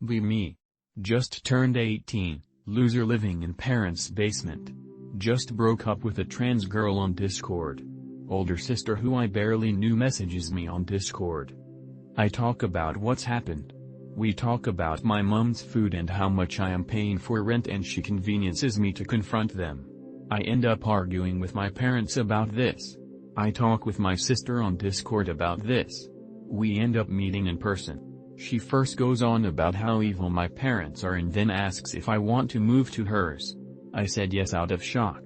Be me. Just turned 18, loser living in parents' basement. Just broke up with a trans girl on Discord. Older sister who I barely knew messages me on Discord. I talk about what's happened. We talk about my mom's food and how much I am paying for rent, and she conveniences me to confront them. I end up arguing with my parents about this. I talk with my sister on Discord about this. We end up meeting in person. She first goes on about how evil my parents are and then asks if I want to move to hers. I said yes out of shock.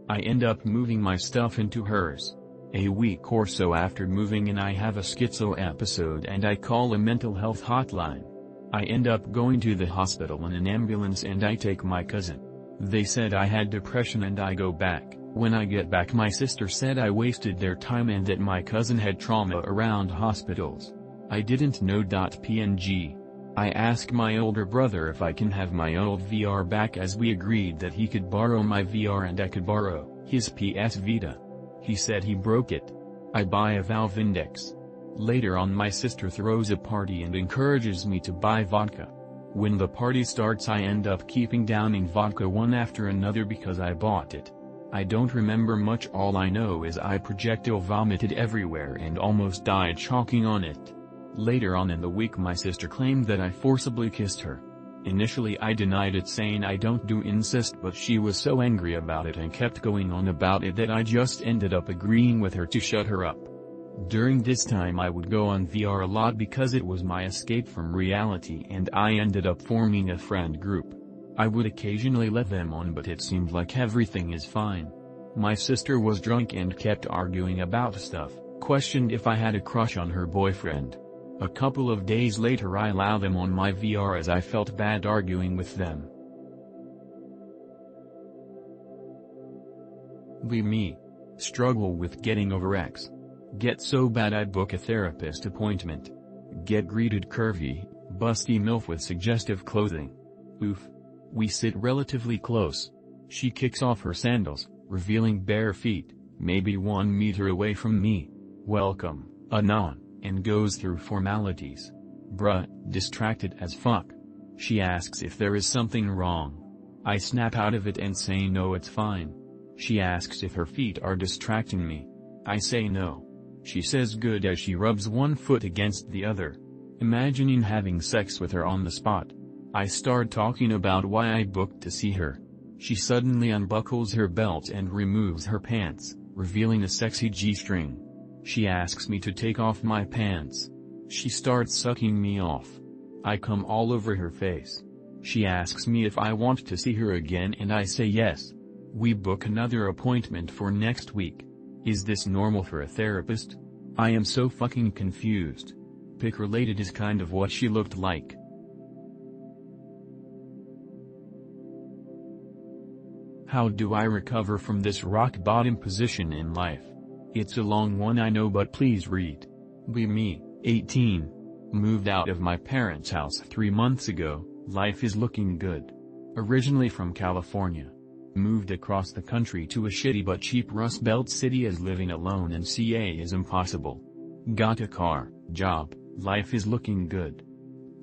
I end up moving my stuff into hers. A week or so after moving in, I have a schizo episode and I call a mental health hotline. I end up going to the hospital in an ambulance and I take my cousin. They said I had depression and I go back. When I get back, my sister said I wasted their time and that my cousin had trauma around hospitals. I didn't know. PNG. I ask my older brother if I can have my old VR back, as we agreed that he could borrow my VR and I could borrow his PS Vita. He said he broke it. I buy a Valve Index. Later on, my sister throws a party and encourages me to buy vodka. When the party starts, I end up keeping downing vodka one after another because I bought it. I don't remember much. All I know is I projectile vomited everywhere and almost died choking on it. Later on in the week, my sister claimed that I forcibly kissed her. Initially I denied it, saying I don't do incest, but she was so angry about it and kept going on about it that I just ended up agreeing with her to shut her up. During this time I would go on VR a lot because it was my escape from reality, and I ended up forming a friend group. I would occasionally let them on, but it seemed like everything is fine. My sister was drunk and kept arguing about stuff, questioned if I had a crush on her boyfriend. A couple of days later I allow them on my VR as I felt bad arguing with them. Be me. Struggle with getting over ex. Get so bad I book a therapist appointment. Get greeted curvy, busty MILF with suggestive clothing. Oof. We sit relatively close. She kicks off her sandals, revealing bare feet, maybe 1 meter away from me. Welcome, Anon, and goes through formalities. Bruh, distracted as fuck. She asks if there is something wrong. I snap out of it and say no, it's fine. She asks if her feet are distracting me. I say no. She says good as she rubs one foot against the other. Imagining having sex with her on the spot. I start talking about why I booked to see her. She suddenly unbuckles her belt and removes her pants, revealing a sexy G-string. She asks me to take off my pants. She starts sucking me off. I come all over her face. She asks me if I want to see her again and I say yes. We book another appointment for next week. Is this normal for a therapist? I am so fucking confused. Pic related is kind of what she looked like. How do I recover from this rock bottom position in life? It's a long one, I know, but please read. Be me, 18. Moved out of my parents' house 3 months ago, life is looking good. Originally from California. Moved across the country to a shitty but cheap Rust Belt city, as living alone in CA is impossible. Got a car, job, life is looking good.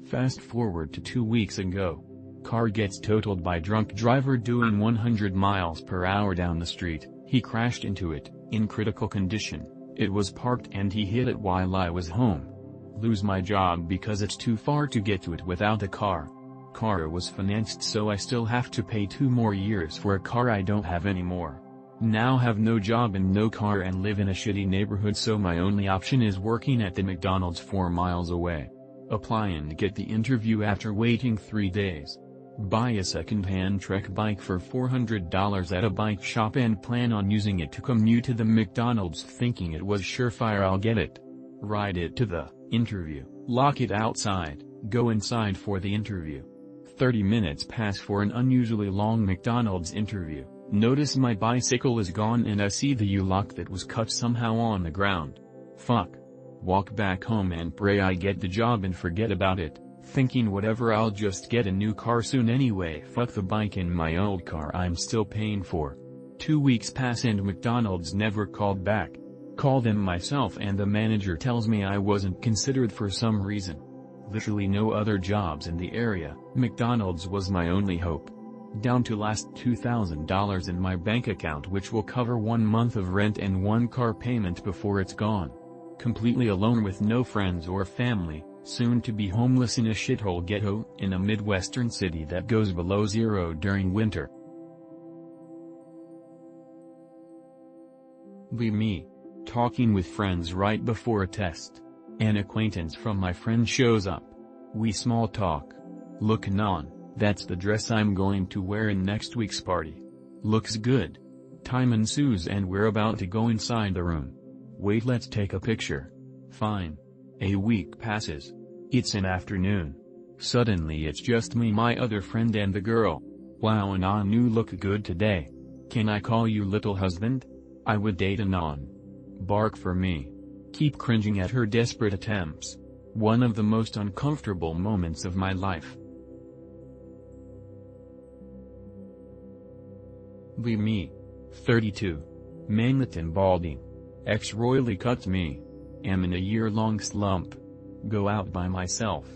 Fast forward to 2 weeks ago. Car gets totaled by drunk driver doing 100 miles per hour down the street. He crashed into it, in critical condition. It was parked and he hit it while I was home. Lose my job because it's too far to get to it without a car. Car was financed, so I still have to pay 2 more years for a car I don't have anymore. Now have no job and no car and live in a shitty neighborhood, so my only option is working at the McDonald's 4 miles away. Apply and get the interview after waiting 3 days. Buy a second-hand Trek bike for $400 at a bike shop and plan on using it to commute to the McDonald's, thinking it was surefire I'll get it. Ride it to the interview, lock it outside, go inside for the interview. 30 minutes pass for an unusually long McDonald's interview. Notice my bicycle is gone and I see the U-lock that was cut somehow on the ground. Fuck. Walk back home and pray I get the job and forget about it. Thinking whatever, I'll just get a new car soon anyway. Fuck the bike in my old car I'm still paying for. 2 weeks pass and McDonald's never called back. Call them myself and the manager tells me I wasn't considered for some reason. Literally no other jobs in the area. McDonald's was my only hope. Down to last $2,000 in my bank account, which will cover 1 month of rent and 1 car payment before it's gone. Completely alone with no friends or family, soon to be homeless in a shithole ghetto in a Midwestern city that goes below zero during winter. Me. Talking with friends right before a test. An acquaintance from my friend shows up. We small talk. Look non, that's the dress I'm going to wear in next week's party. Looks good. Time ensues and we're about to go inside the room. Wait, let's take a picture. Fine. A week passes. It's an afternoon. Suddenly it's just me, my other friend, and the girl. Wow, Anon, you look good today. Can I call you little husband? I would date Anon. Bark for me. Keep cringing at her desperate attempts. One of the most uncomfortable moments of my life. Me. 32. Manhattan balding. Ex royally cuts me. Am in a year-long slump. Go out by myself.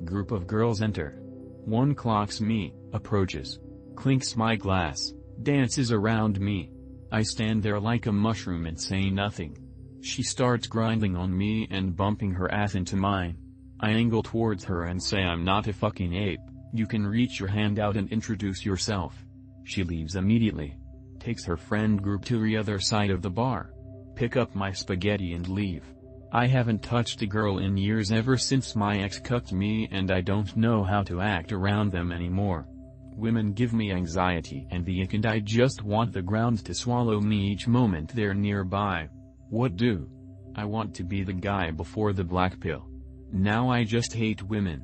Group of girls enter. One clocks me, approaches. Clinks my glass, dances around me. I stand there like a mushroom and say nothing. She starts grinding on me and bumping her ass into mine. I angle towards her and say, I'm not a fucking ape, you can reach your hand out and introduce yourself. She leaves immediately. Takes her friend group to the other side of the bar. Pick up my spaghetti and leave. I haven't touched a girl in years, ever since my ex cucked me, and I don't know how to act around them anymore. Women give me anxiety and the ick, and I just want the ground to swallow me each moment they're nearby. What do? I want to be the guy before the black pill. Now I just hate women.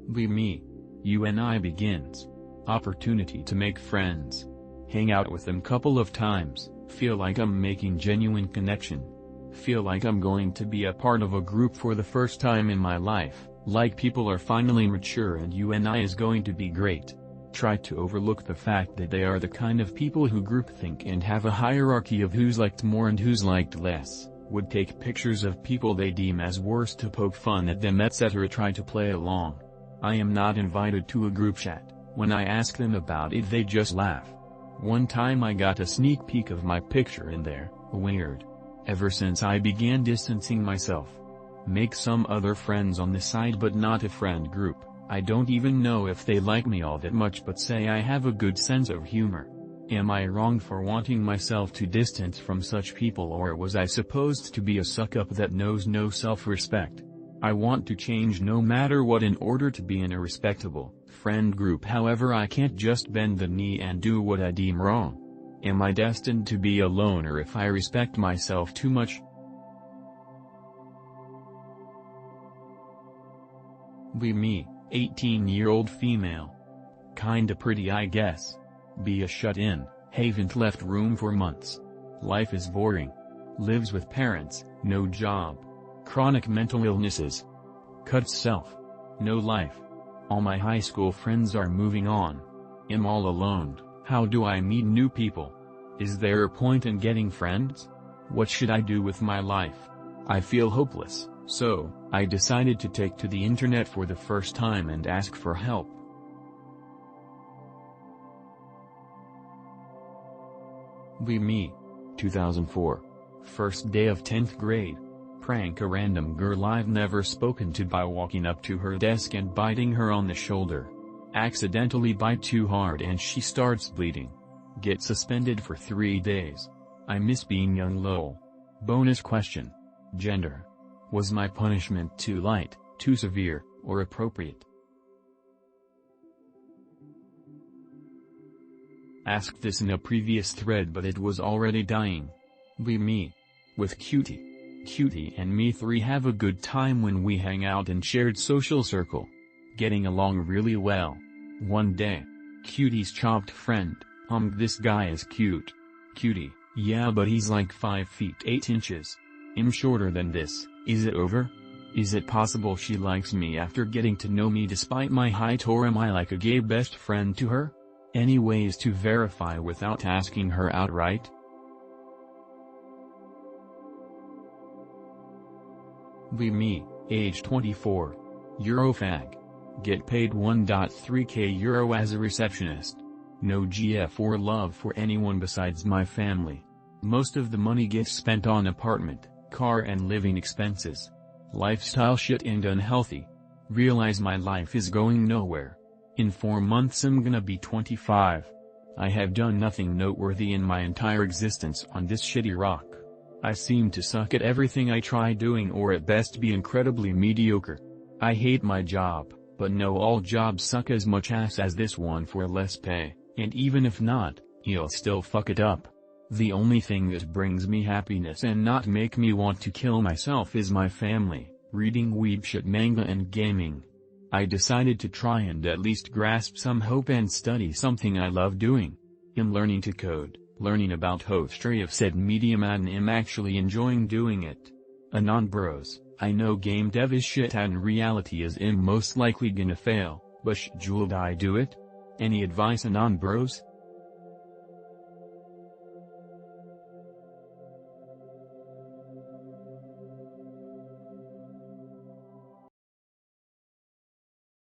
Me. You and I begins. Opportunity to make friends. Hang out with them couple of times, feel like I'm making genuine connection. Feel like I'm going to be a part of a group for the first time in my life, like people are finally mature and you and I is going to be great. Try to overlook the fact that they are the kind of people who groupthink and have a hierarchy of who's liked more and who's liked less, would take pictures of people they deem as worse to poke fun at them, etc. Try to play along. I am not invited to a group chat. When I ask them about it, they just laugh. One time I got a sneak peek of my picture in there. Weird. Ever since I began distancing myself. Make some other friends on the side, but not a friend group. I don't even know if they like me all that much, but say I have a good sense of humor. Am I wrong for wanting myself to distance from such people, or was I supposed to be a suck-up that knows no self-respect? I want to change no matter what in order to be in a respectable friend group. However, I can't just bend the knee and do what I deem wrong. Am I destined to be a loner if I respect myself too much? Me. 18-year-old female. Kinda pretty, I guess. Be a shut-in, haven't left room for months. Life is boring. Lives with parents, no job. Chronic mental illnesses. Cuts self. No life. All my high school friends are moving on. Am all alone. How do I meet new people? Is there a point in getting friends? What should I do with my life? I feel hopeless, so I decided to take to the internet for the first time and ask for help. Me. 2004. First day of 10th grade. Prank a random girl I've never spoken to by walking up to her desk and biting her on the shoulder. Accidentally bite too hard and she starts bleeding. Get suspended for 3 days. I miss being young, lol. Bonus question. Gender. Was my punishment too light, too severe, or appropriate? Asked this in a previous thread, but it was already dying. Me. With Cutie. Cutie and me 3 have a good time when we hang out in shared social circle. Getting along really well. One day. Cutie's chopped friend, this guy is cute. Cutie, yeah, but he's like 5 feet 8 inches. I'm shorter than this, is it over? Is it possible she likes me after getting to know me despite my height, or am I like a gay best friend to her? Any ways to verify without asking her outright? Me, age 24. Eurofag. Get paid 1.3k euro as a receptionist. No GF or love for anyone besides my family. Most of the money gets spent on apartment, car and living expenses. Lifestyle shit and unhealthy. Realize my life is going nowhere. In 4 months I'm gonna be 25. I have done nothing noteworthy in my entire existence on this shitty rock. I seem to suck at everything I try doing, or at best be incredibly mediocre. I hate my job, but know all jobs suck as much ass as this one for less pay, and even if not, he'll still fuck it up. The only thing that brings me happiness and not make me want to kill myself is my family, reading weeb shit manga and gaming. I decided to try and at least grasp some hope and study something I love doing. In learning to code, learning about history of said medium, and am actually enjoying doing it. Anon bros, I know game dev is shit and reality is most likely gonna fail, but should I do it? Any advice Anon bros?